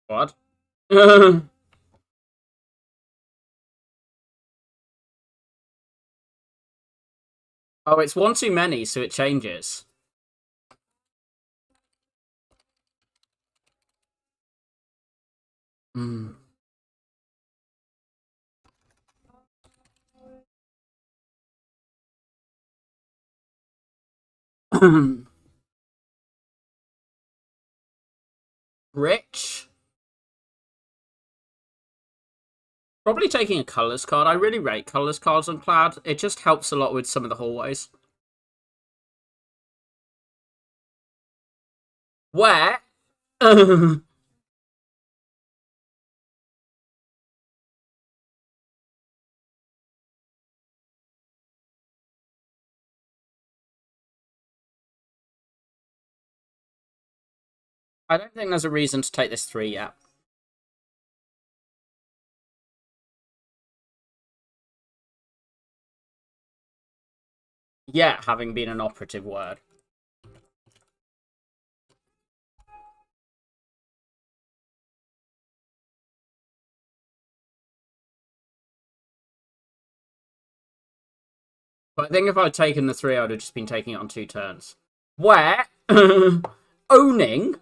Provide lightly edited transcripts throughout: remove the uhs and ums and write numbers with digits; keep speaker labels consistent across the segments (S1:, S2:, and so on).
S1: What? Oh, it's one too many, so it changes. Mm. Rich? Probably taking a colours card. I really rate colours cards on Plaid. It just helps a lot with some of the hallways. Where? I don't think there's a reason to take this 3 yet. Yet, having been an operative word. But I think if I'd taken the 3, I would have just been taking it on 2 turns. Where? Owning?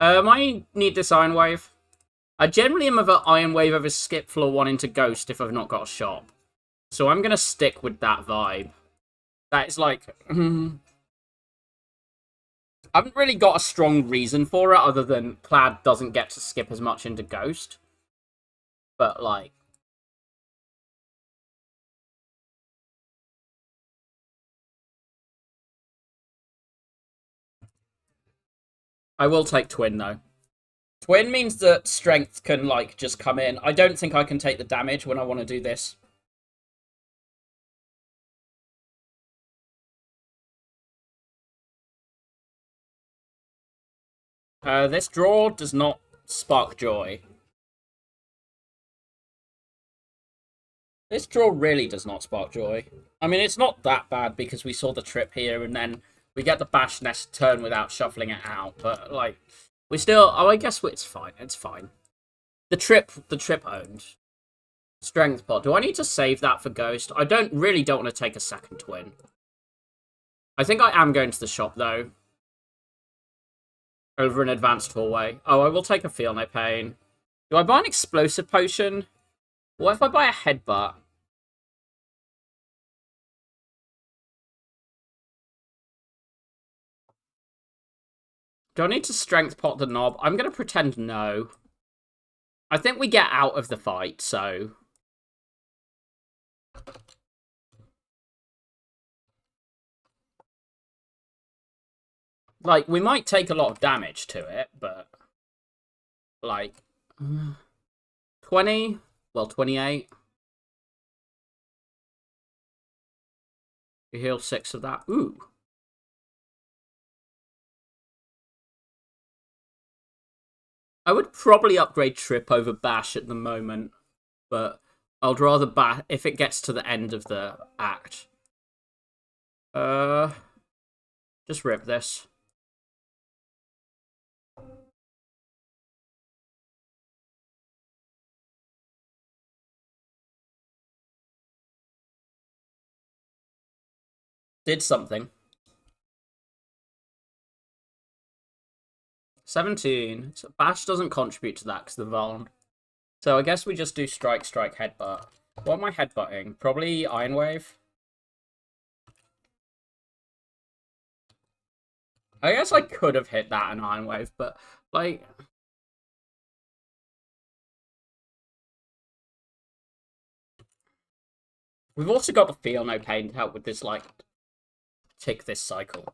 S1: I need this Iron Wave. I generally am of an Iron Wave over Skip Floor 1 into Ghost if I've not got a shop. So I'm going to stick with that vibe. That is like... I haven't really got a strong reason for it other than Plaid doesn't get to skip as much into Ghost. But, like... I will take Twin, though. Twin means that Strength can, like, just come in. I don't think I can take the damage when I want to do this. This draw does not spark joy. This draw really does not spark joy. I mean, it's not that bad because we saw the trip here and then we get the bash next turn without shuffling it out. But, like, we still... Oh, I guess it's fine. It's fine. The trip owned. Strength pot. Do I need to save that for Ghost? I don't want to take a second twin. I think I am going to the shop, though. Over an advanced hallway. Oh, I will take a Feel No Pain. Do I buy an explosive potion? What if I buy a headbutt? Do I need to strength pot the knob? I'm going to pretend no. I think we get out of the fight, so... Like, we might take a lot of damage to it, but... Like... 20? Well, 28. You heal 6 of that. Ooh. I would probably upgrade Trip over Bash at the moment, but I'd rather Bash if it gets to the end of the act. Just rip this. Did something. 17. So Bash doesn't contribute to that because the Vuln. So I guess we just do Strike, Strike, Headbutt. What am I headbutting? Probably Iron Wave. I guess I could have hit that in Iron Wave, but, like... We've also got the Feel No Pain to help with this, like, tick this cycle.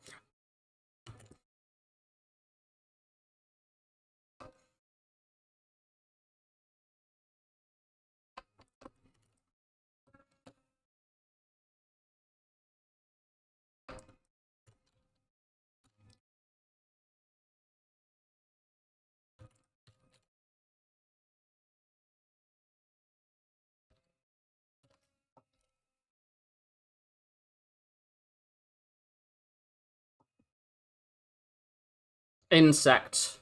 S1: Insect.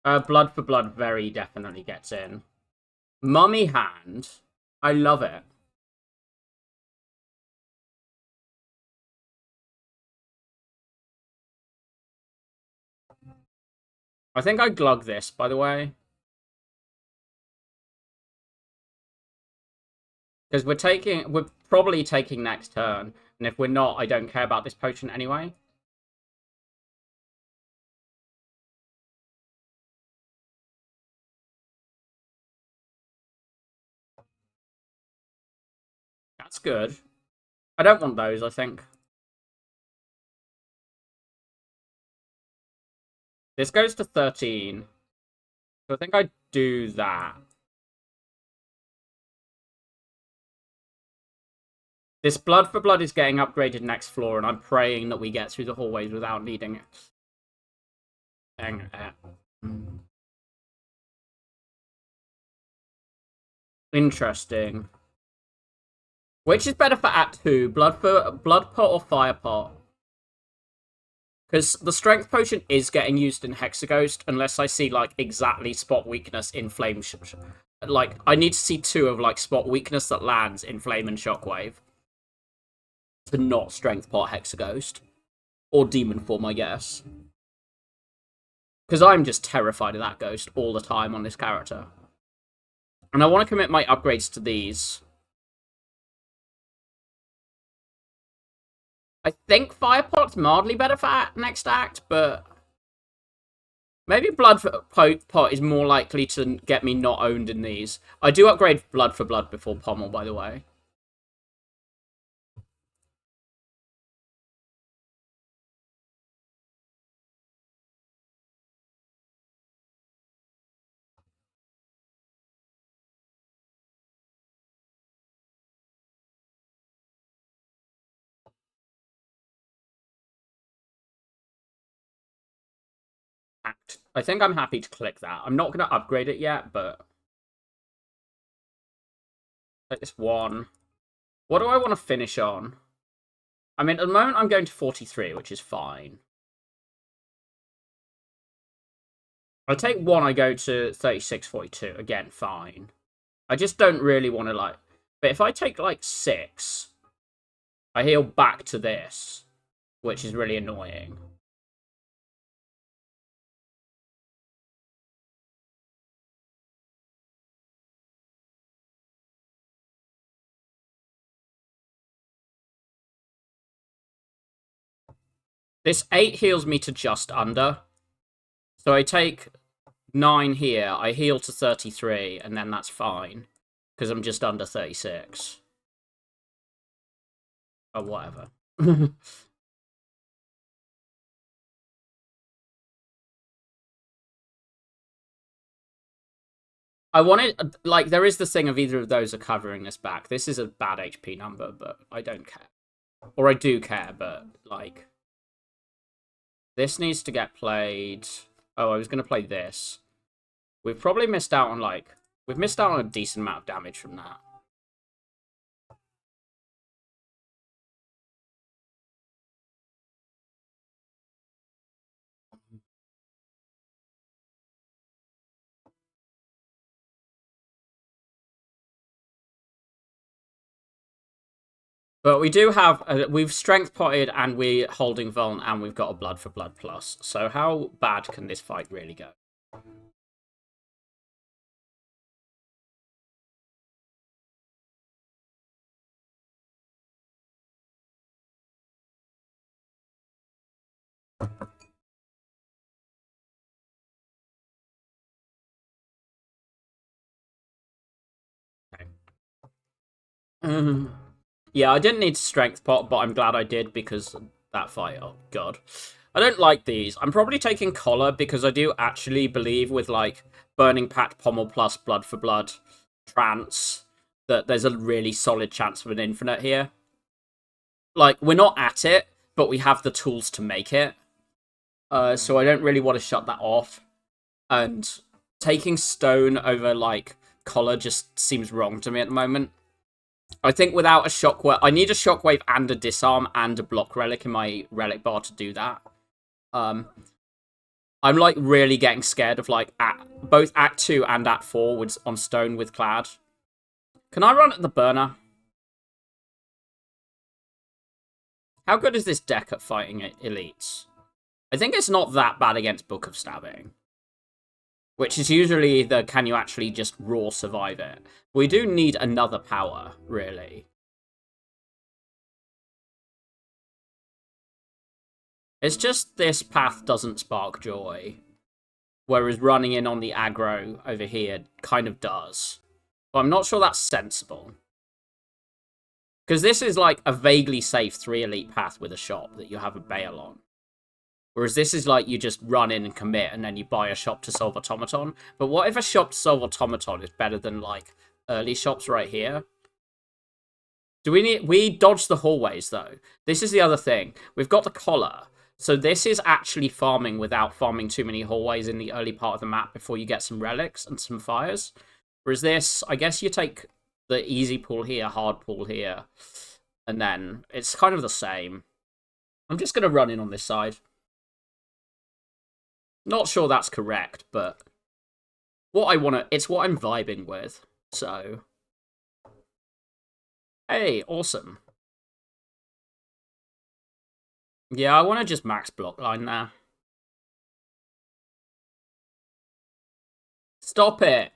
S1: Blood for blood very definitely gets in. Mummy hand. I love it. I think I glug this, by the way. Because we're probably taking next turn. And if we're not, I don't care about this potion anyway. That's good. I don't want those, I think. This goes to 13. So I think I do that. This blood for blood is getting upgraded next floor, and I'm praying that we get through the hallways without needing it. Interesting. Which is better for Act 2? Blood pot or fire pot? Because the strength potion is getting used in Hexaghost, unless I see like exactly spot weakness in flame. Like I need to see 2 of like spot weakness that lands in flame and shockwave to not strength pot Hexaghost or demon form, I guess. Because I'm just terrified of that ghost all the time on this character. And I want to commit my upgrades to these. I think Firepot's mildly better for next act, but maybe Blood for Pot is more likely to get me not owned in these. I do upgrade Blood for Blood before Pommel, by the way. Act. I think I'm happy to click that. I'm not going to upgrade it yet, but like this one. What do I want to finish on? I mean, at the moment I'm going to 43, which is fine. I take 1, I go to 36, 42. Again, fine. I just don't really want to, like... But if I take, like, 6, I heal back to this, which is really annoying. This 8 heals me to just under. So I take 9 here, I heal to 33, and then that's fine. Because I'm just under 36. Or whatever. I wanted, like, there is the thing of either of those are covering this back. This is a bad HP number, but I don't care. Or I do care, but, like... This needs to get played... Oh, I was going to play this. We've probably missed out on, like... We've missed out on a decent amount of damage from that. But we do have... we've strength potted and we're holding Vuln and we've got a blood for blood plus. So how bad can this fight really go? Okay. Yeah, I didn't need strength pot, but I'm glad I did because that fight, oh god. I don't like these. I'm probably taking collar because I do actually believe with, like, Burning Pact, Pommel plus, Blood for Blood, Trance, that there's a really solid chance of an infinite here. Like, we're not at it, but we have the tools to make it. So I don't really want to shut that off. And taking stone over, like, collar just seems wrong to me at the moment. I think without a shockwave... I need a shockwave and a disarm and a block relic in my relic bar to do that. I'm like really getting scared of like both Act 2 and Act 4 with, on stone with Clad. Can I run at the burner? How good is this deck at fighting elites? I think it's not that bad against Book of Stabbing. Which is usually the can you actually just raw survive it. We do need another power, really. It's just this path doesn't spark joy. Whereas running in on the aggro over here kind of does. But I'm not sure that's sensible. Because this is like a vaguely safe 3 elite path with a shop that you have a bail on. Whereas this is like you just run in and commit and then you buy a shop to solve automaton. But what if a shop to solve automaton is better than like early shops right here? Do we need... We dodge the hallways though. This is the other thing. We've got the collar. So this is actually farming without farming too many hallways in the early part of the map before you get some relics and some fires. Whereas this, I guess you take the easy pool here, hard pool here. And then it's kind of the same. I'm just going to run in on this side. Not sure that's correct, but what I want to... It's what I'm vibing with, so... Hey, awesome. Yeah, I want to just max block line now. Stop it!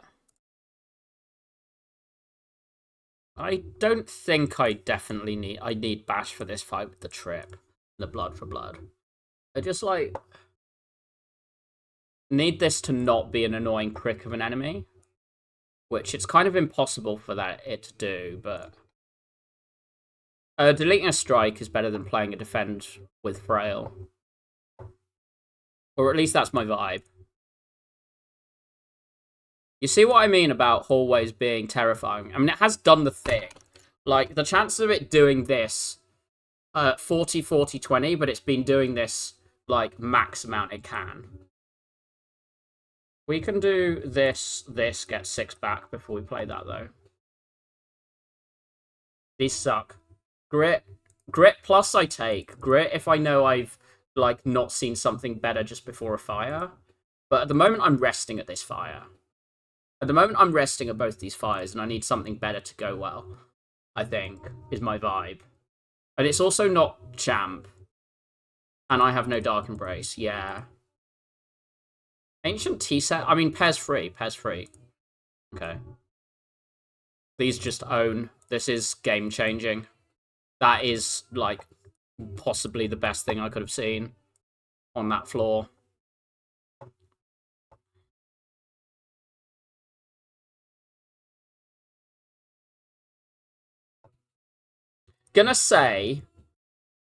S1: I don't think I definitely need... I need bash for this fight with the trip. The blood for blood. I just, like... need this to not be an annoying prick of an enemy. Which it's kind of impossible for it to do, but... deleting a strike is better than playing a defend with frail. Or at least that's my vibe. You see what I mean about hallways being terrifying? I mean, it has done the thing. Like, the chances of it doing this, 40, 40, 20, but it's been doing this, like, max amount it can. We can do this, get 6 back before we play that, though. These suck. Grit plus I take. Grit if I know I've, like, not seen something better just before a fire. But at the moment, I'm resting at this fire. At the moment, I'm resting at both these fires, and I need something better to go well, I think, is my vibe. And it's also not champ. And I have no Dark Embrace, yeah. Ancient T-set? I mean, pairs free. Okay. These just own. This is game-changing. That is, like, possibly the best thing I could have seen on that floor. Gonna say,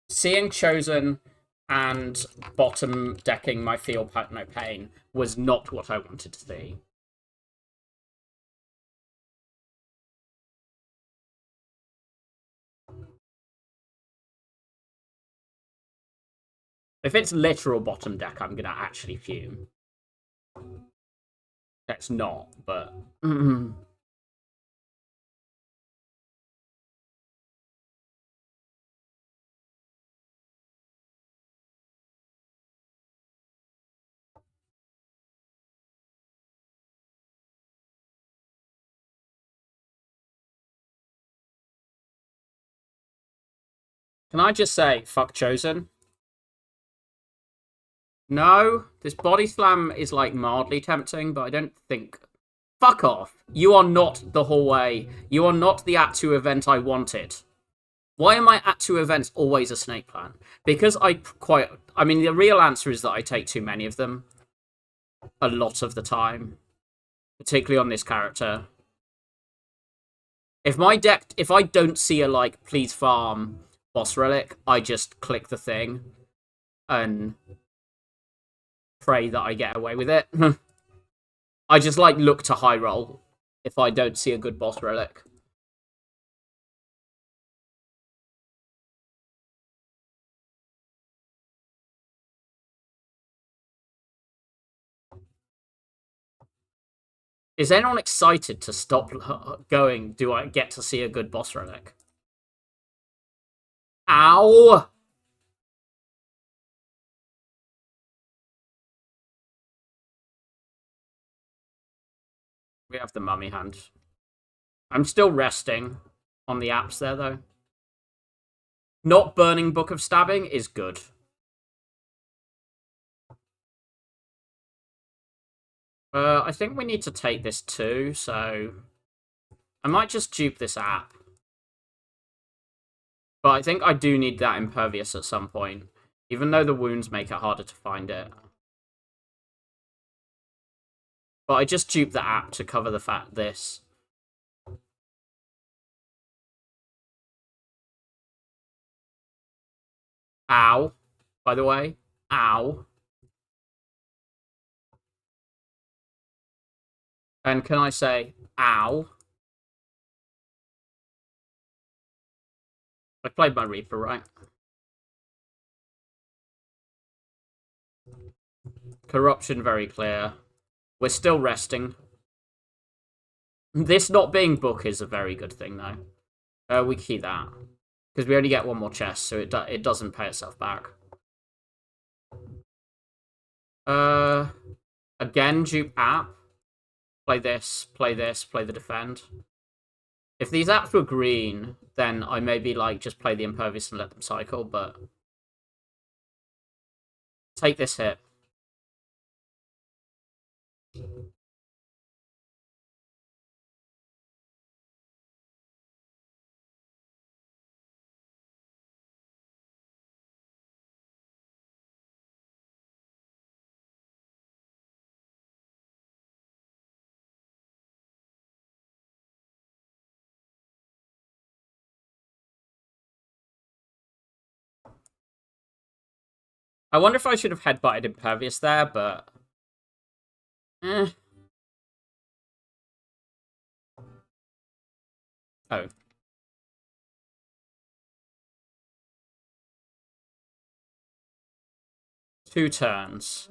S1: seeing Chosen and bottom decking my Feel No Pain was not what I wanted to see. If it's literal bottom deck, I'm gonna actually fume. That's not, but... Can I just say, fuck Chosen? No, this body slam is, like, mildly tempting, but I don't think... Fuck off. You are not the hallway. You are not the Act 2 event I wanted. Why are my Act 2 events always a snake plant? Because I mean, the real answer is that I take too many of them. A lot of the time. Particularly on this character. If I don't see a, like, please farm boss relic, I just click the thing. And pray that I get away with it. I just, like, look to high roll if I don't see a good boss relic. Is anyone excited to stop going? Do I get to see a good boss relic? Ow! We have the mummy hand. I'm still resting on the apps there, though. Not burning Book of Stabbing is good. I think we need to take this too, so... I might just dupe this app. But I think I do need that Impervious at some point. Even though the wounds make it harder to find it. But I just dupe the app to cover the fact this. Ow. By the way. Ow. And can I say, ow? I played my Reaper, right? Corruption, very clear. We're still resting. This not being book is a very good thing, though. We keep that. Because we only get one more chest, so it doesn't pay itself back. Again, dupe app. Play this, play the defend. If these apps were green, then I maybe, like, just play the Impervious and let them cycle, but... Take this hit. I wonder if I should have headbutted Impervious there, but... Oh. Two turns.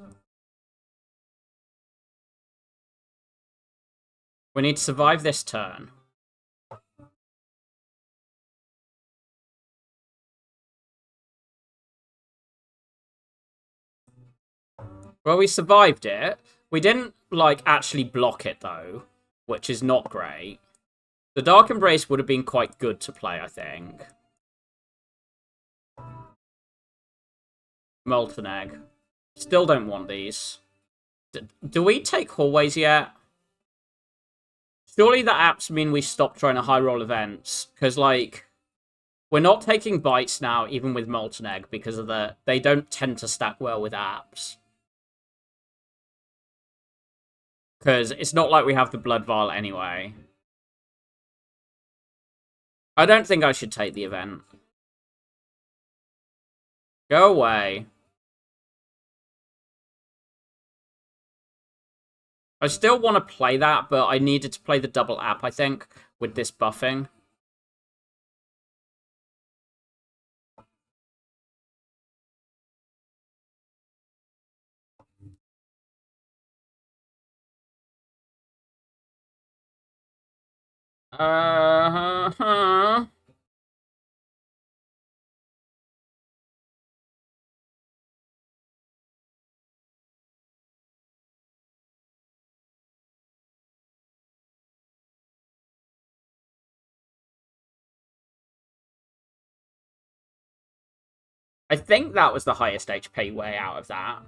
S1: We need to survive this turn. Well, we survived it. We didn't, like, actually block it, though, which is not great. The Dark Embrace would have been quite good to play, I think. Molten Egg. Still don't want these. Do we take hallways yet? Surely the apps mean we stop trying to high roll events. Because, like, we're not taking bites now, even with Molten Egg, because of they don't tend to stack well with apps. Because it's not like we have the Blood Vial anyway. I don't think I should take the event. Go away. I still want to play that, but I needed to play the double app, I think, with this buffing. I think that was the highest HP way out of that.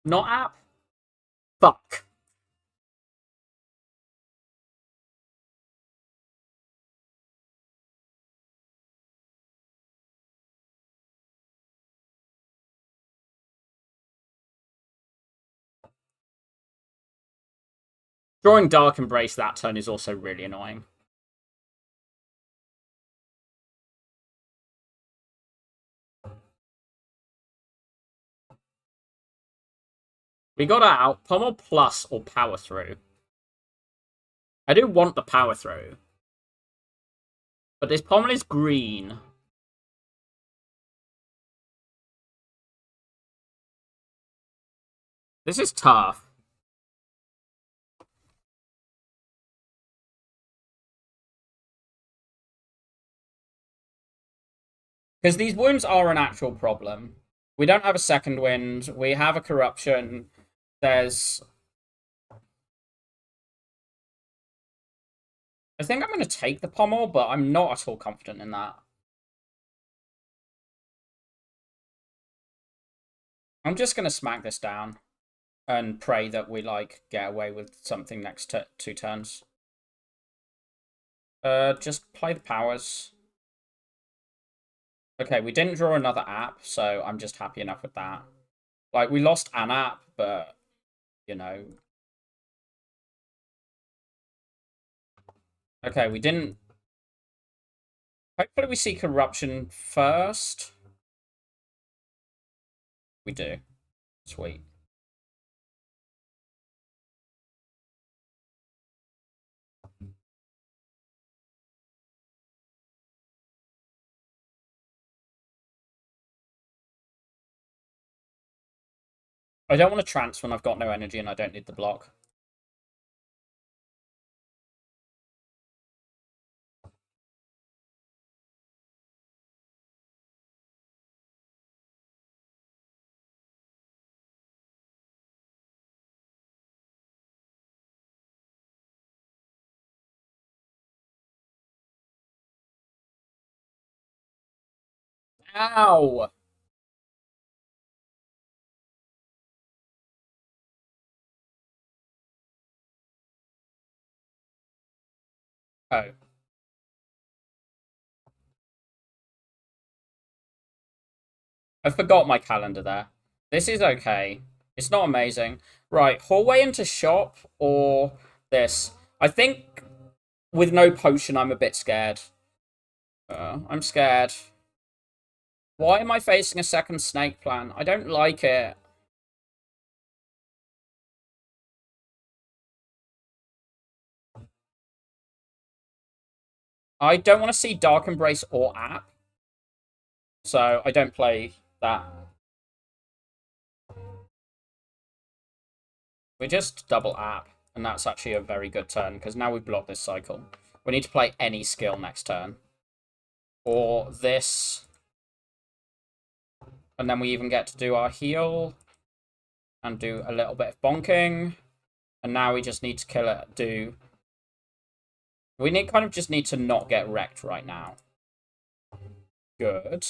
S1: Not app? Fuck. Drawing Dark Embrace that turn is also really annoying. We got out Pommel Plus or Power Through. I do want the Power Through. But this Pommel is green. This is tough. Because these wounds are an actual problem. We don't have a second wind. We have a corruption. There's... I think I'm going to take the pommel, but I'm not at all confident in that. I'm just going to smack this down and pray that we, like, get away with something next 2 turns. Just play the powers. Okay, we didn't draw another app, so I'm just happy enough with that. Like, we lost an app, but, you know. Okay, we didn't... Hopefully we see corruption first. We do. Sweet. I don't want to trance when I've got no energy and I don't need the block. Ow! Oh. I forgot my calendar there. This is okay. It's not amazing. Right, hallway into shop or this. I think with no potion, I'm a bit scared. I'm scared. Why am I facing a second snake plan? I don't like it. I don't want to see Dark Embrace or App. So I don't play that. We just double App. And that's actually a very good turn, because now we block this cycle. We need to play any skill next turn. Or this. And then we even get to do our heal. And do a little bit of bonking. And now we just need to kill it. We kind of just need to not get wrecked right now. Good.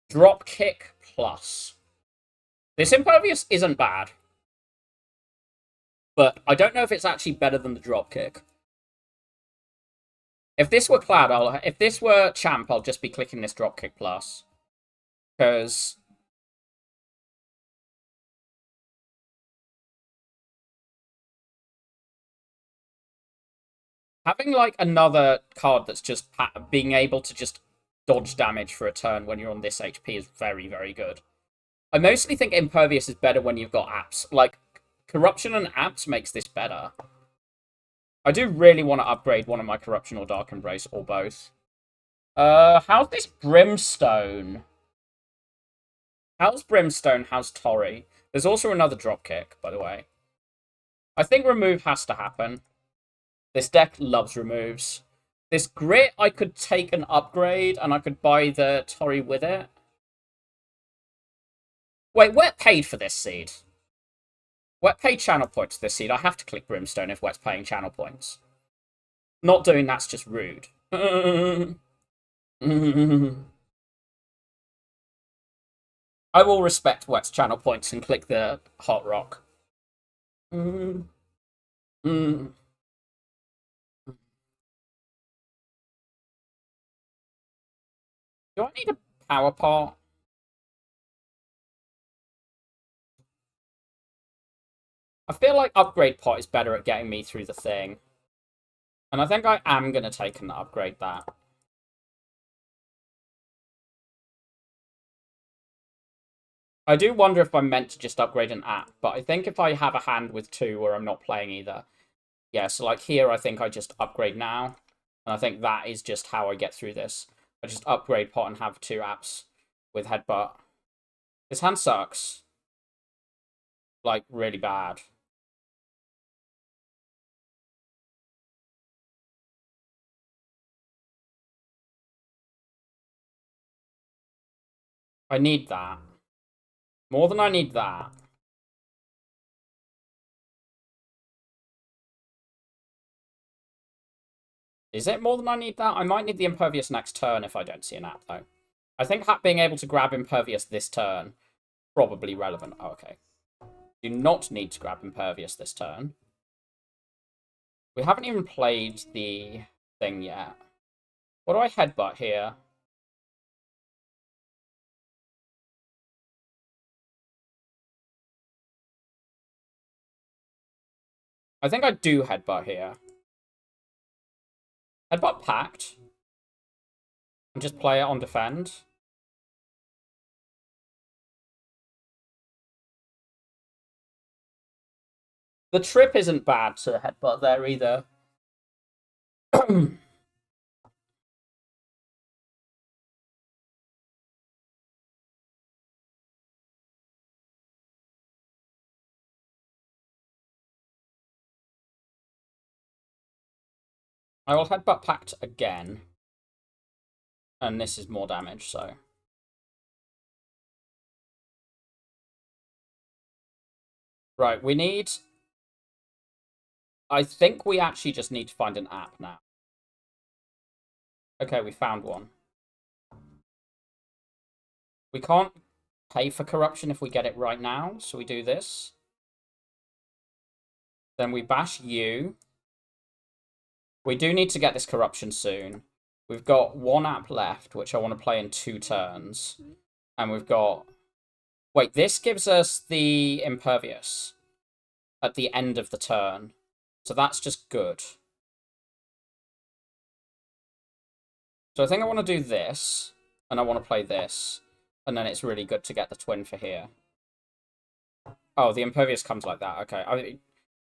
S1: Drop kick plus. This impervious isn't bad. But I don't know if it's actually better than the drop kick. If this were Clad, if this were Champ, I'll just be clicking this drop kick plus. Because having like another card that's just being able to just dodge damage for a turn when you're on this HP is very, very good. I mostly think Impervious is better when you've got apps. Like, Corruption and apps makes this better. I do really want to upgrade one of my Corruption or Dark Embrace, or both. How's this Brimstone? How's Brimstone? How's Tori? There's also another dropkick, by the way. I think remove has to happen. This deck loves removes. This grit, I could take an upgrade, and I could buy the Tori with it. Wait, Wet paid for this seed. Wet paid channel points for this seed. I have to click Brimstone if Wet's paying channel points. Not doing that's just rude. I will respect Wet's channel points and click the Hot Rock. Do I need a power pot? I feel like upgrade pot is better at getting me through the thing. And I think I am going to take and upgrade that. I do wonder if I'm meant to just upgrade an app, but I think if I have a hand with two where I'm not playing either. Yeah, so like here I think I just upgrade now. And I think that is just how I get through this. I just upgrade pot and have two apps with headbutt. This hand sucks. Like, really bad. I need that. More than I need that. Is it more than I need that? I might need the Impervious next turn if I don't see an app, though. I think being able to grab Impervious this turn, probably relevant. Oh, okay. Do not need to grab Impervious this turn. We haven't even played the thing yet. What do I headbutt here? I think I do headbutt here. Headbutt Pact. And just play it on defend. The trip isn't bad to headbutt there either. I will headbutt Pact again. And this is more damage, so. Right, we need... I think we actually just need to find an app now. Okay, we found one. We can't pay for corruption if we get it right now, so we do this. Then we bash you. We do need to get this corruption soon. We've got one app left, which I want to play in 2 turns. And we've got... Wait, this gives us the Impervious at the end of the turn. So that's just good. So I think I want to do this, and I want to play this. And then it's really good to get the twin for here. Oh, the Impervious comes like that. Okay,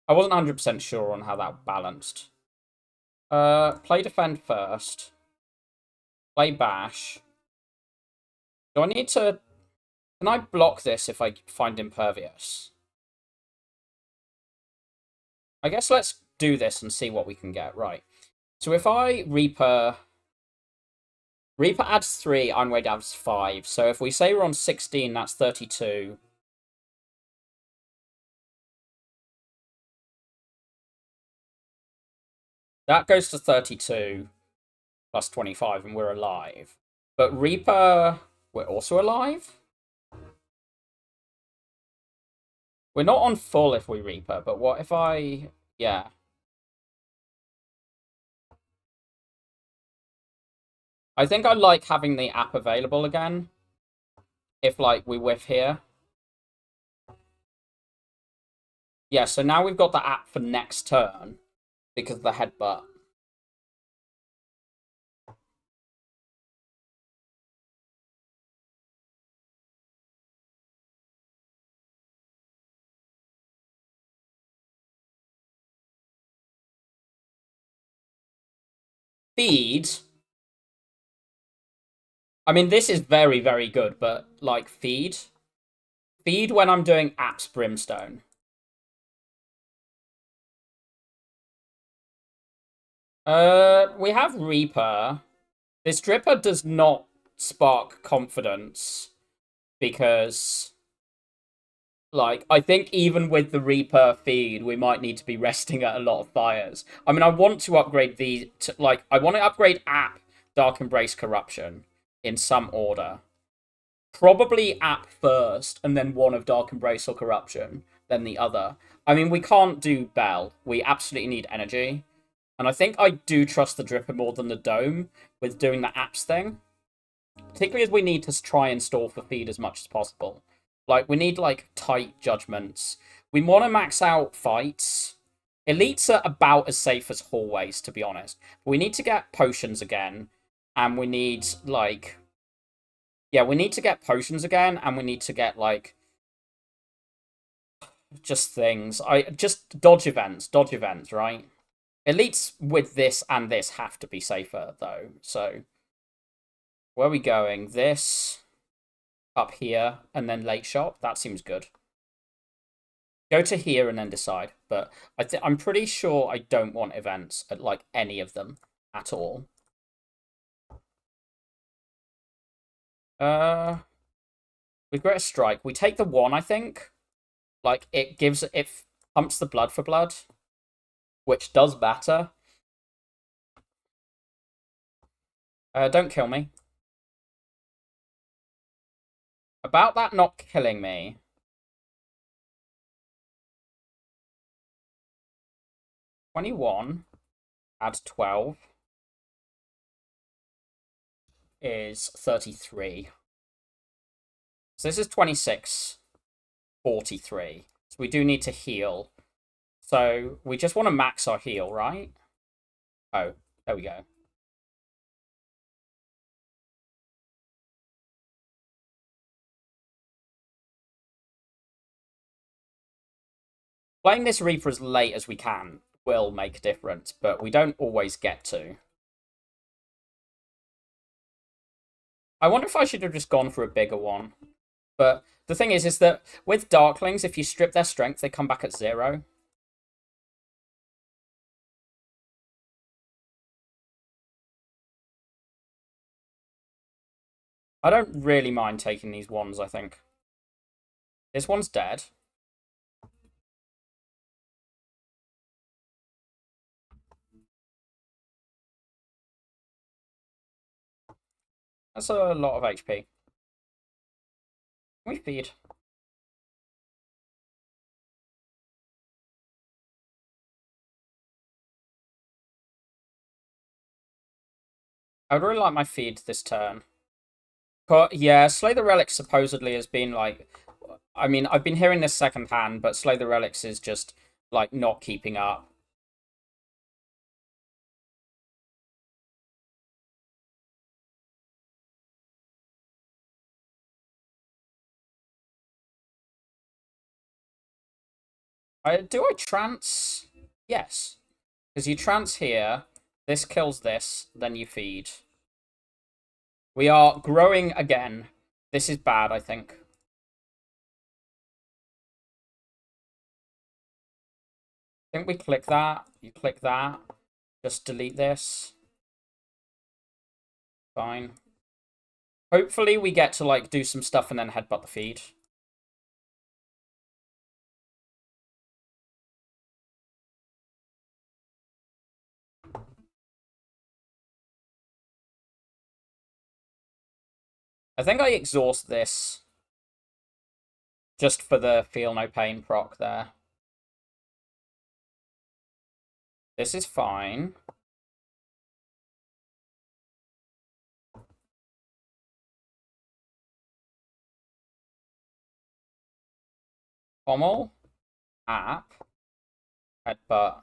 S1: I wasn't 100% sure on how that balanced. Play defend first. Play bash. Do I need to... Can I block this if I find Impervious? I guess let's do this and see what we can get. Right. So if I Reaper... Reaper adds 3, Iron Wade adds 5. So if we say we're on 16, that's 32. That goes to 32 plus 25, and we're alive. But Reaper, we're also alive? We're not on full if we Reaper, but what if I... Yeah. I think I like having the app available again. If, like, we whiff here. Yeah, so now we've got the app for next turn because of the headbutt. Feed. I mean, this is very, very good, but, like, feed. Feed when I'm doing apps Brimstone. We have Reaper. This Dripper does not spark confidence because, like, I think even with the Reaper feed, we might need to be resting at a lot of fires. I mean, I want to upgrade these, like, I want to upgrade app Dark Embrace Corruption in some order. Probably app first, and then one of Dark Embrace or Corruption, then the other. I mean, we can't do Bell. We absolutely need energy. And I think I do trust the Dripper more than the Dome with doing the apps thing. Particularly as we need to try and stall for feed as much as possible. Like, we need, like, tight judgments. We want to max out fights. Elites are about as safe as hallways, to be honest. We need to get potions again. And we need, like... Yeah, we need to get potions again, and we need to get, like... Just things. Just dodge events, right? Elites with this and this have to be safer, though. So, where are we going? This, up here, and then late shop. That seems good. Go to here and then decide. But I'm pretty sure I don't want events at, like, any of them at all. We've got a strike. We take the 1, I think. Like, it pumps the blood for blood, which does matter. Don't kill me. About that not killing me. $21 add 12 is 33. So this is 26.43. So we do need to heal. So we just want to max our heal, right? Oh, there we go. Playing this Reaper as late as we can will make a difference, but we don't always get to. I wonder if I should have just gone for a bigger one. But the thing is that with Darklings, if you strip their strength, they come back at 0. I don't really mind taking these ones, I think. This one's dead. That's a lot of HP. We feed. I would really like my feed this turn. But yeah, Slay the Relics supposedly has been like... I mean, I've been hearing this secondhand, but Slay the Relics is just, like, not keeping up. Do I trance? Yes. Because you trance here, this kills this, then you feed. We are growing again. This is bad, I think. I think we click that. You click that. Just delete this. Fine. Hopefully we get to, like, do some stuff and then headbutt the feed. I think I exhaust this. Just for the Feel No Pain proc there. This is fine. Pommel. App. Headbutt.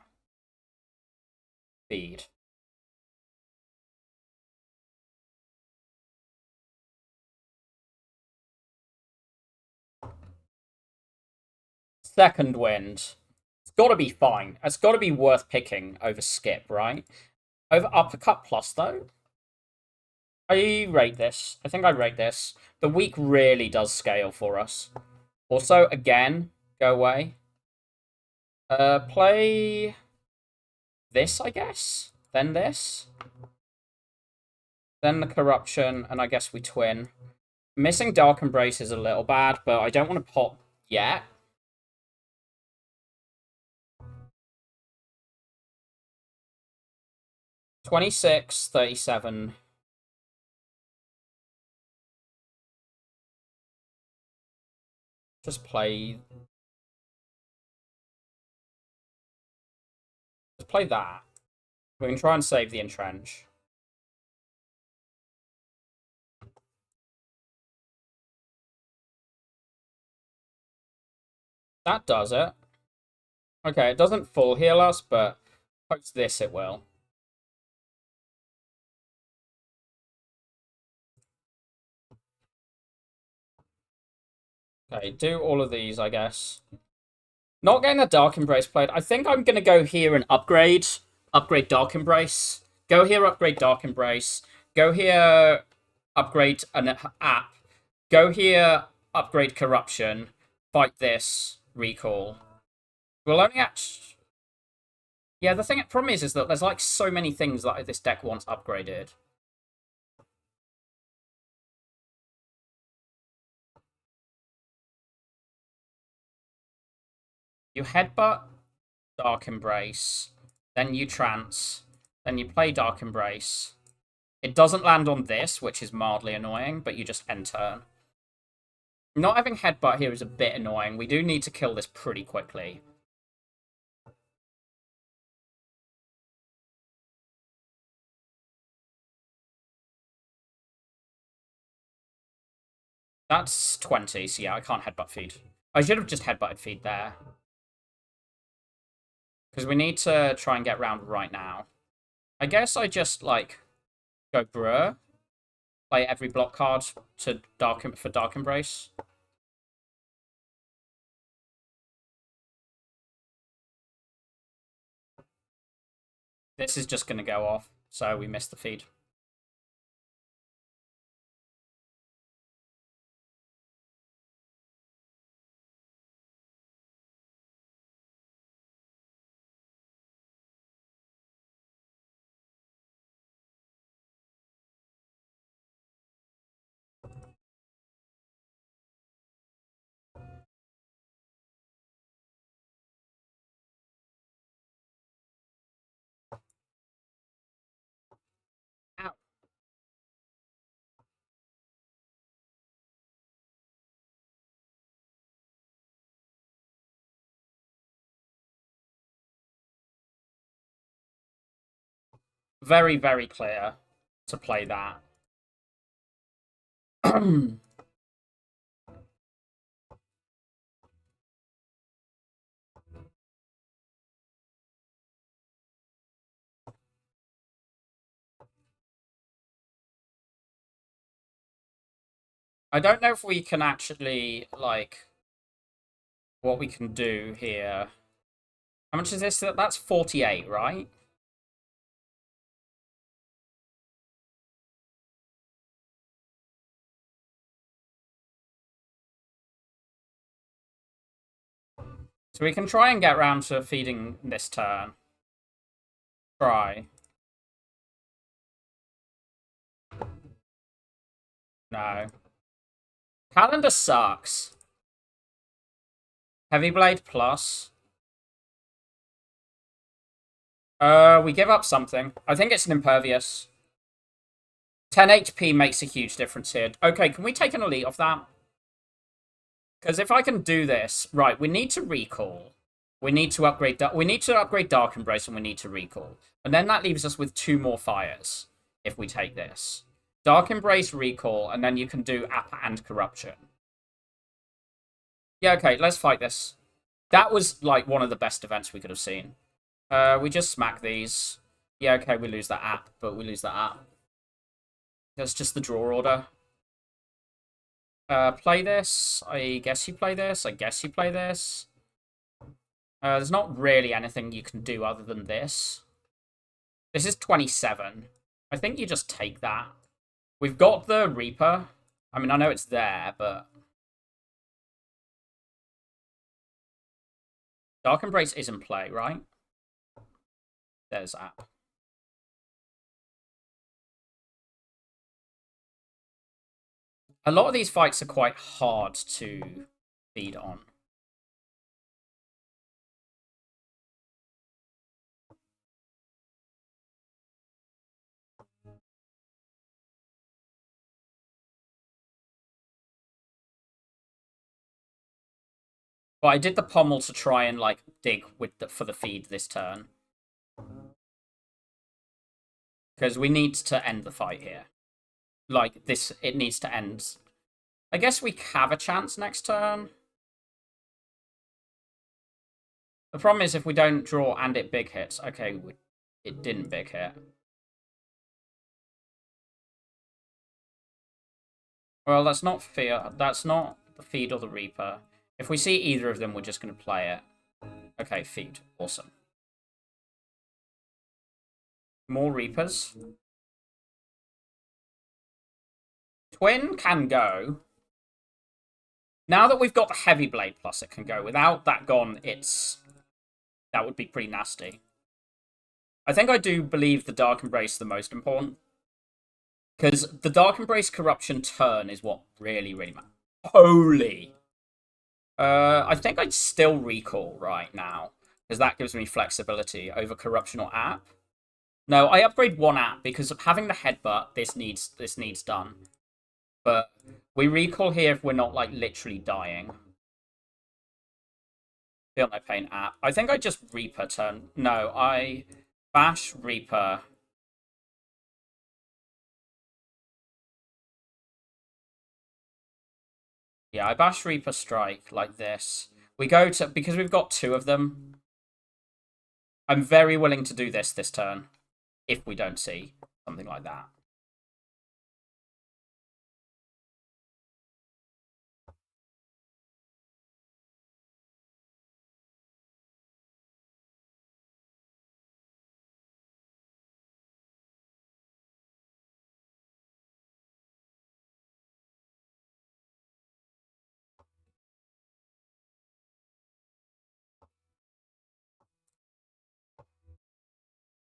S1: Feed. Second wind. It's got to be fine. It's got to be worth picking over skip, right? Over uppercut plus, though? I rate this. I think I rate this. The weak really does scale for us. Also, again, go away. Play this, I guess. Then this. Then the corruption, and I guess we twin. Missing Dark Embrace is a little bad, but I don't want to pop yet. $26.37. Just play. Just play that. We can try and save the entrench. That does it. Okay, it doesn't full heal us, but post this it will. Okay, do all of these, I guess. Not getting the Dark Embrace played. I think I'm going to go here and upgrade. Upgrade Dark Embrace. Go here, upgrade Dark Embrace. Go here, upgrade an app. Go here, upgrade Corruption. Fight this, recall. We'll only actually... Yeah, the problem is that there's like so many things that this deck wants upgraded. You headbutt Dark Embrace, then you trance, then you play Dark Embrace. It doesn't land on this, which is mildly annoying, but you just end turn. Not having headbutt here is a bit annoying. We do need to kill this pretty quickly. That's 20, so yeah, I can't headbutt feed. I should have just headbutted feed there. Because we need to try and get round right now. I guess I just, like, go Brewer. Play every block card to for Dark Embrace. This is just going to go off, so we missed the feed. Ow. Very, very clear to play that. I don't know if we can actually, like, what we can do here. How much is this? That's 48, right? So we can try and get round to feeding this turn. Try. No. Calendar sucks. Heavy Blade plus. We give up something. I think it's an Impervious. 10 HP makes a huge difference here. Okay, can we take an Elite off that? Because if I can do this... Right, we need to recall. We need to upgrade Dark Embrace and we need to recall. And then that leaves us with 2 more fires if we take this. Dark Embrace, recall, and then you can do App and Corruption. Yeah, okay, let's fight this. That was, like, one of the best events we could have seen. We just smack these. Yeah, okay, we lose that app, but we lose that app. That's just the draw order. Play this. I guess you play this. I guess you play this. There's not really anything you can do other than this. This is 27. I think you just take that. We've got the Reaper. I mean, I know it's there, but... Dark Embrace is in play, right? There's app. A lot of these fights are quite hard to feed on. But I did the pommel to try and, like, dig with for the feed this turn. Because we need to end the fight here. Like, this, it needs to end. I guess we have a chance next turn. The problem is if we don't draw and it big hits. Okay, it didn't big hit. Well, that's not fear. That's not the feed or the Reaper. If we see either of them, we're just going to play it. Okay, feed. Awesome. More Reapers. Twin can go. Now that we've got the Heavy Blade plus, it can go. Without that gone, that would be pretty nasty. I think I do believe the Dark Embrace is the most important. Because the Dark Embrace Corruption turn is what really, really matters. Holy! I think I'd still recall right now, because that gives me flexibility over corruption or app. No, I upgrade one app because of having the headbutt. This needs done. But we recall here if we're not like literally dying. Feel no pain app. I think I just Reaper turn. No, I bash Reaper. Yeah, I bash Reaper strike like this. We go to because we've got two of them. I'm very willing to do this turn if we don't see something like that.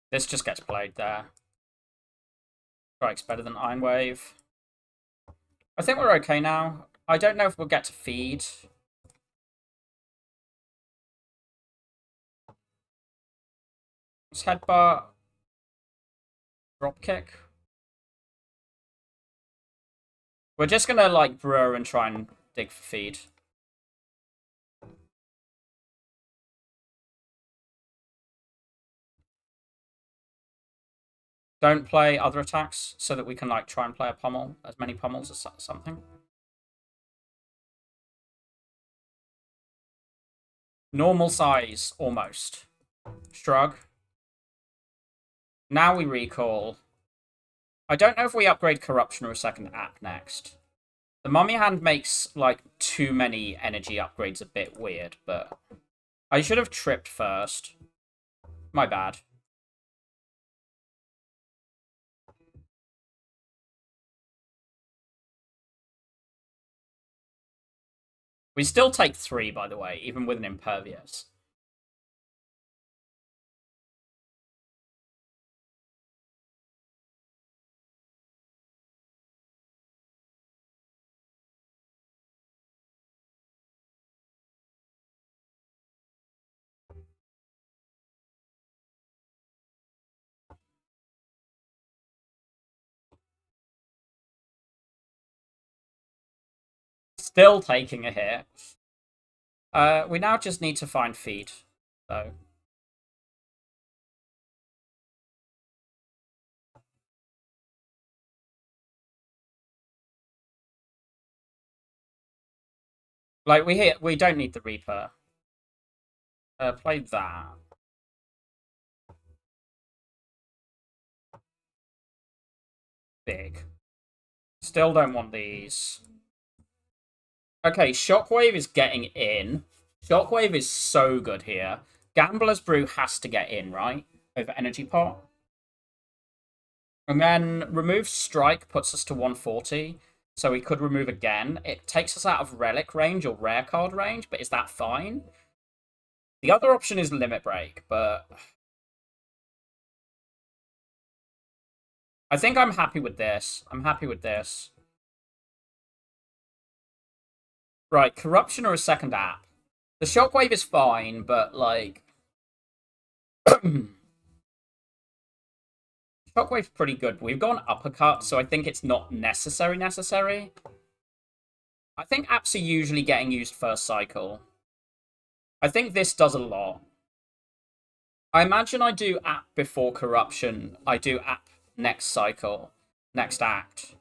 S1: This just gets played there. Strike's better than Iron Wave. I think we're okay now. I don't know if we'll get to feed. Let's headbutt. Drop kick. We're just gonna like brew and try and dig for feed. Don't play other attacks so that we can like try and play a pummel, as many pummels as something. Normal size, almost. Shrug. Now we recall. I don't know if we upgrade Corruption or a second app next. The Mummy Hand makes like too many energy upgrades a bit weird, but I should have tripped first. My bad. We still take 3, by the way, even with an Impervious. Still taking a hit. We now just need to find feed, though. Like, we don't need the Reaper. Play that. Big. Still don't want these. Okay, Shockwave is getting in. Shockwave is so good here. Gambler's Brew has to get in, right? Over Energy Pot. And then remove Strike puts us to 140. So we could remove again. It takes us out of Relic range or Rare Card range, but is that fine? The other option is Limit Break, but I think I'm happy with this. I'm happy with this. Right, Corruption or a second app. The Shockwave is fine, but like... Shockwave's pretty good. We've got an Uppercut, so I think it's not necessary. I think apps are usually getting used first cycle. I think this does a lot. I imagine I do app before Corruption. I do app next cycle, next act.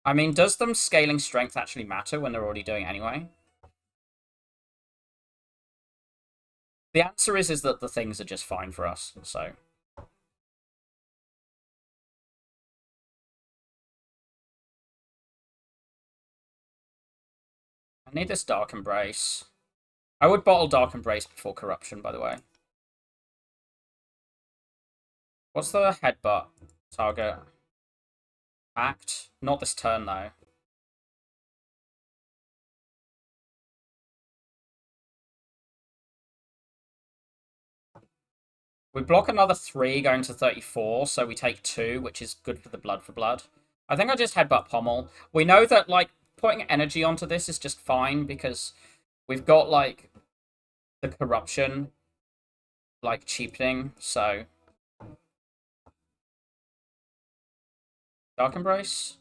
S1: I mean, does them scaling strength actually matter when they're already doing it anyway? The answer is that the things are just fine for us, so... I need this Dark Embrace. I would bottle Dark Embrace before Corruption, by the way. What's the headbutt target? Act? Not this turn, though. We block another 3 going to 34, so we take 2, which is good for the blood for blood. I think I just headbutt Pommel. We know that, like, putting energy onto this is just fine because we've got, like, the corruption, like, cheapening, so... Dark Embrace?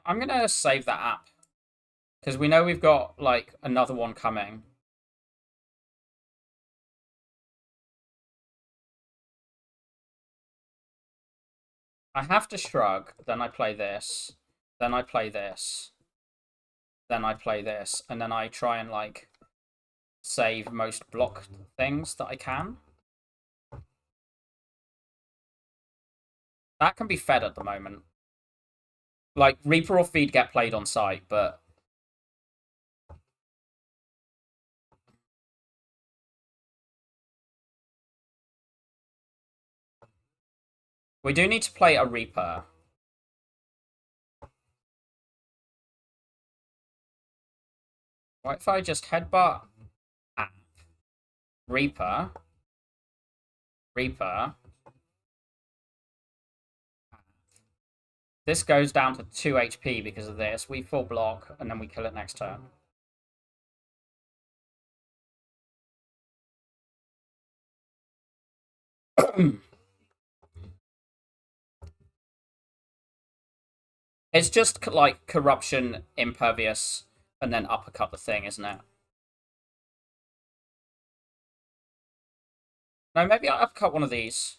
S1: I'm gonna save that app. Because we know we've got, like, another one coming. I have to shrug, then I play this, then I play this, then I play this, and then I try and, like, save most block things that I can. That can be fed at the moment. Like, Reaper or Feed get played on site, but... We do need to play a Reaper. What if I just headbutt? Reaper. Reaper. This goes down to 2 HP because of this. We full block, and then we kill it next turn. It's just, like, corruption, impervious, and then uppercut the thing, isn't it? No, maybe I'll uppercut one of these.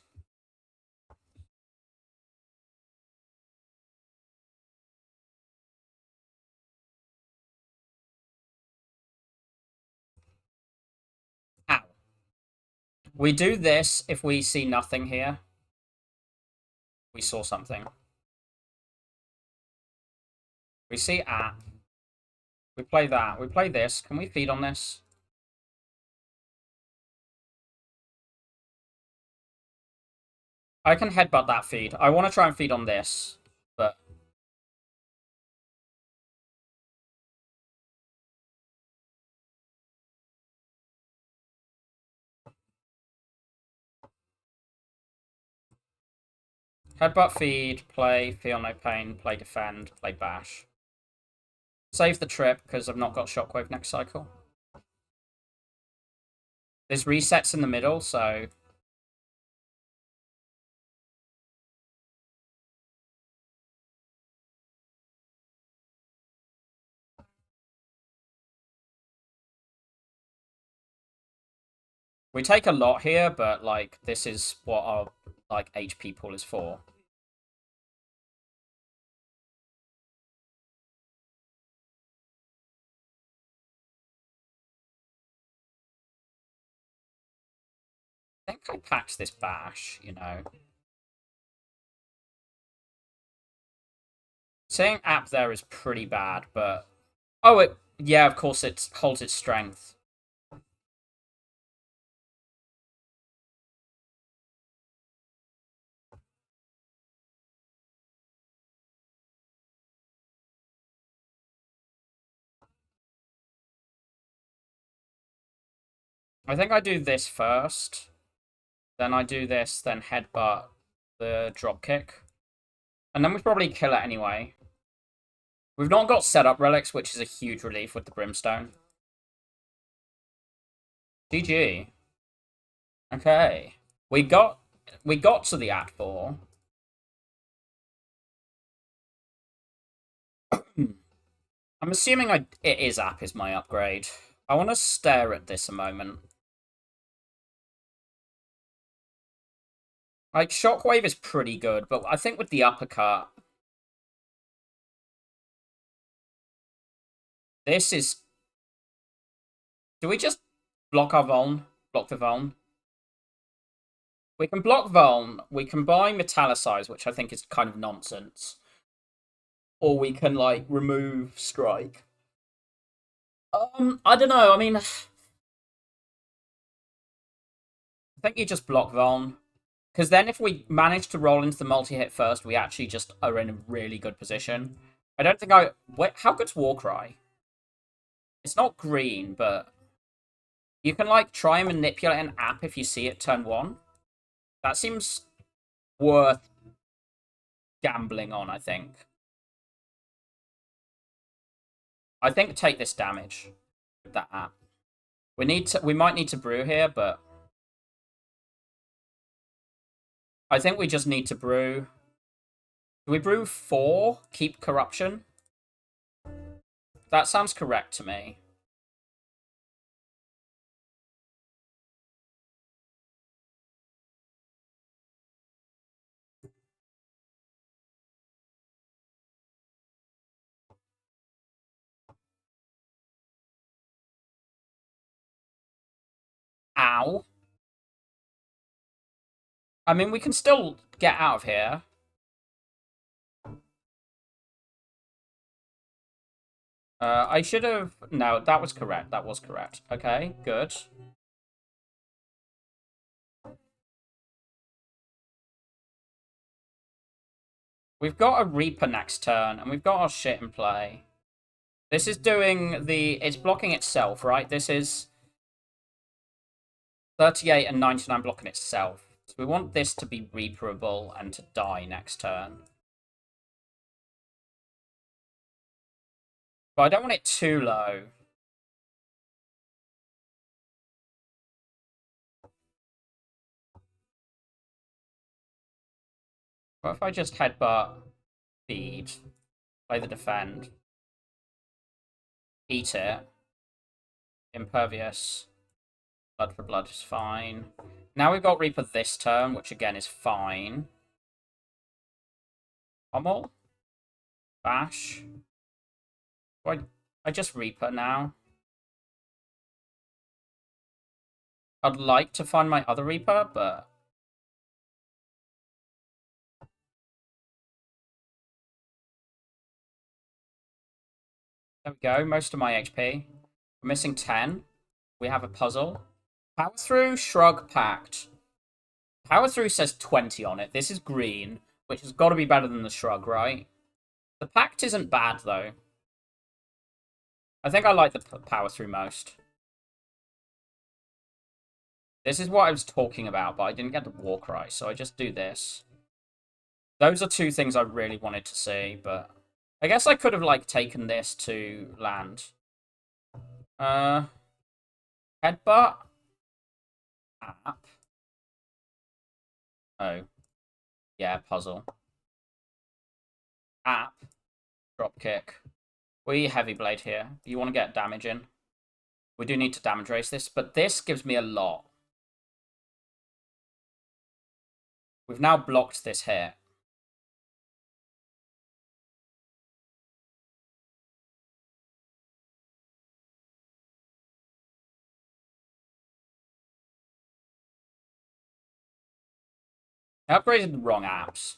S1: Ow. We do this if we see nothing here. We saw something. We see app. We play that. We play this. Can we feed on this? I can headbutt that feed. I want to try and feed on this, but... Headbutt feed, play, feel no pain, play defend, play bash. Save the trip, because I've not got shockwave next cycle. There's resets in the middle, so... We take a lot here, but, like, this is what our, like, HP pool is for. I think I packed this bash, you know. Seeing app there is pretty bad, but... Oh, it... Yeah, of course it holds its strength. I think I do this first. Then I do this, then headbutt the dropkick. And then we probably kill it anyway. We've not got setup relics, which is a huge relief with the Brimstone. GG. Okay. We got to the At 4. I'm assuming it is app is my upgrade. I want to stare at this a moment. Like, Shockwave is pretty good, but I think with the uppercut... This is... Do we just block our Vuln? Block the Vuln? We can block Vuln. We can buy Metallicize, which I think is kind of nonsense. Or we can, like, remove Strike. I don't know. I mean... I think you just block Vuln. Because then if we manage to roll into the multi-hit first, we actually just are in a really good position. I don't think I... Wait, how good's Warcry? It's not green, but... You can, like, try and manipulate an app if you see it turn 1. That seems worth gambling on, I think. I think take this damage with that app. We might need to brew here, but I think we just need to brew. Do we brew 4? Keep corruption? That sounds correct to me. Ow. I mean, we can still get out of here. I should have... No, that was correct. That was correct. Okay, good. We've got a Reaper next turn, and we've got our shit in play. This is doing the... It's blocking itself, right? This is 38 and 99 blocking itself. So we want this to be Reaperable and to die next turn. But I don't want it too low. What if I just headbutt, feed, play the defend, eat it, impervious, blood for blood is fine. Now we've got Reaper this turn, which again is fine. Pommel, bash. I just Reaper now. I'd like to find my other Reaper, but there we go. Most of my HP. We're missing 10. We have a puzzle. Power through, shrug, pact. Power through says 20 on it. This is green, which has got to be better than the shrug, right? The pact isn't bad, though. I think I like the power through most. This is what I was talking about, but I didn't get the war cry, so I just do this. Those are two things I really wanted to see, but I guess I could have, like, taken this to land. Headbutt. App. Oh. Yeah, puzzle. App. Drop kick. We heavy blade here. You want to get damage in. We do need to damage race this, but this gives me a lot. We've now blocked this hit. I upgraded the wrong apps.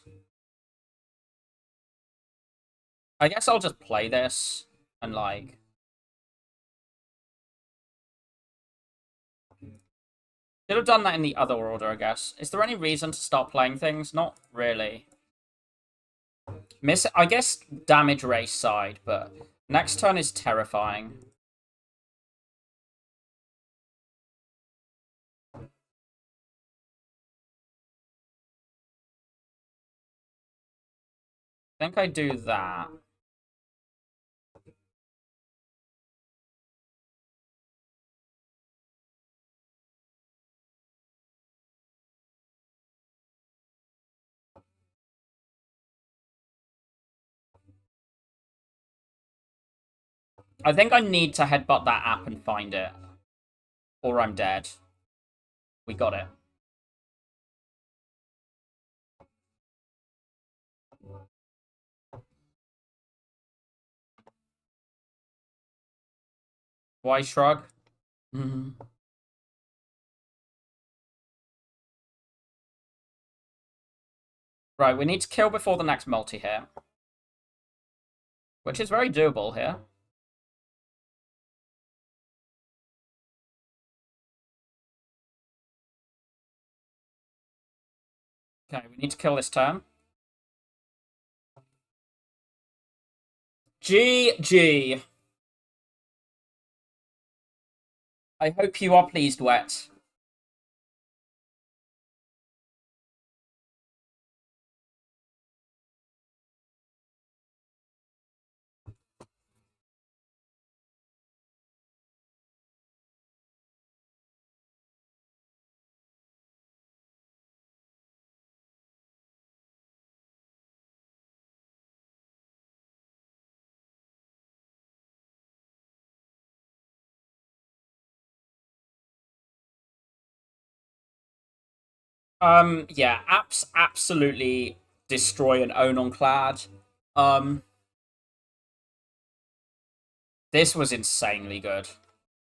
S1: I guess I'll just play this and, like... Should have done that in the other order, I guess. Is there any reason to start playing things? Not really. I guess damage race side, but next turn is terrifying. I think I do that. I think I need to headbutt that app and find it. Or I'm dead. We got it. Why shrug? Right, we need to kill before the next multi-hit. Which is very doable here. Okay, we need to kill this turn. GG. I hope you are pleased, Wet. Yeah, absolutely destroy and own on Clad. Um, this was insanely good.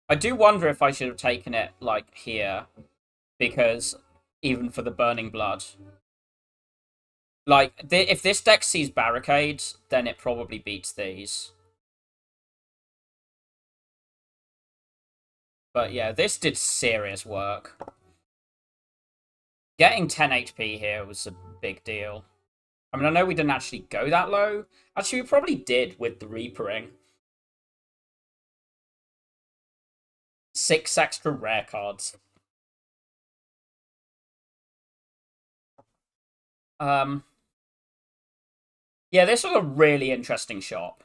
S1: I do wonder if I should have taken it, like, here, because even for the Burning Blood. Like, if this deck sees Barricades, then it probably beats these. But yeah, this did serious work. Getting 10 HP here was a big deal. I mean, I know we didn't actually go that low. Actually, we probably did with the Reapering. 6 extra rare cards. Um, yeah, this was a really interesting shop.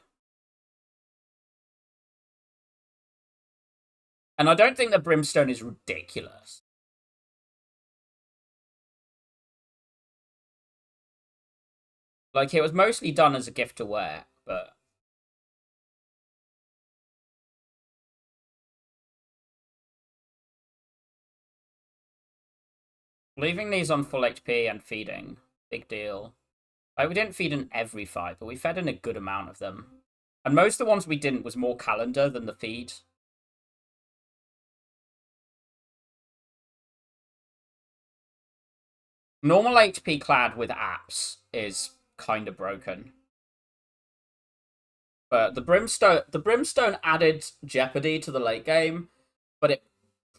S1: And I don't think the Brimstone is ridiculous. Like, it was mostly done as a gift to wear, but... Leaving these on full HP and feeding, big deal. Like, we didn't feed in every fight, but we fed in a good amount of them. And most of the ones we didn't was more calendar than the feed. Normal HP clad with apps is kind of broken. But the Brimstone added jeopardy to the late game, but it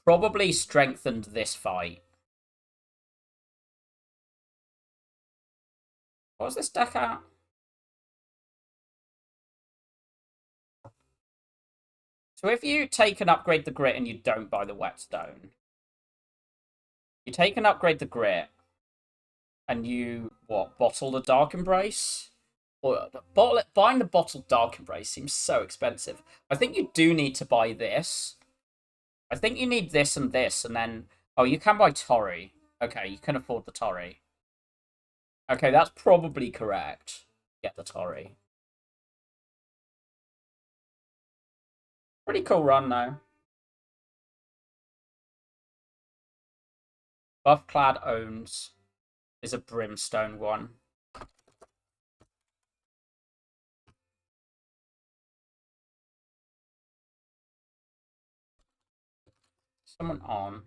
S1: probably strengthened this fight. What was this deck at? So if you take and upgrade the grit and you don't buy the whetstone, you take and upgrade the grit and you what, bottle the dark embrace? Or buying the bottled dark embrace seems so expensive. I think you do need to buy this. I think you need this and this, and then oh, you can buy Tori. Okay, you can afford the Tori. Okay, that's probably correct. Get the Tori. Pretty cool run though. Buffclad owns is a Brimstone one. Someone on.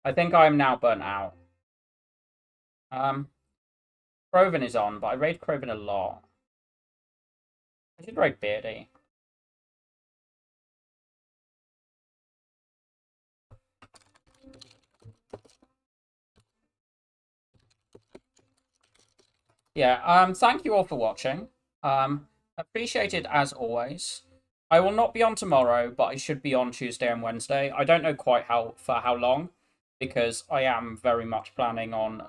S1: I think I am now burnt out. Croven is on, but I raid Croven a lot. I should raid Beardy. Yeah, thank you all for watching. Appreciate it as always. I will not be on tomorrow, but I should be on Tuesday and Wednesday. I don't know quite how long, because I am very much planning on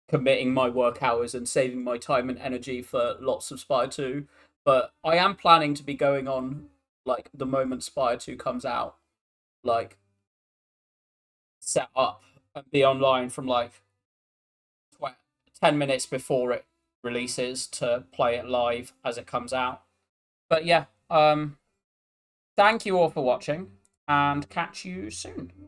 S1: committing my work hours and saving my time and energy for lots of Spire 2. But I am planning to be going on like the moment Spire 2 comes out, like set up and be online from like 10 minutes before it releases to play it live as it comes out. But yeah, thank you all for watching and catch you soon.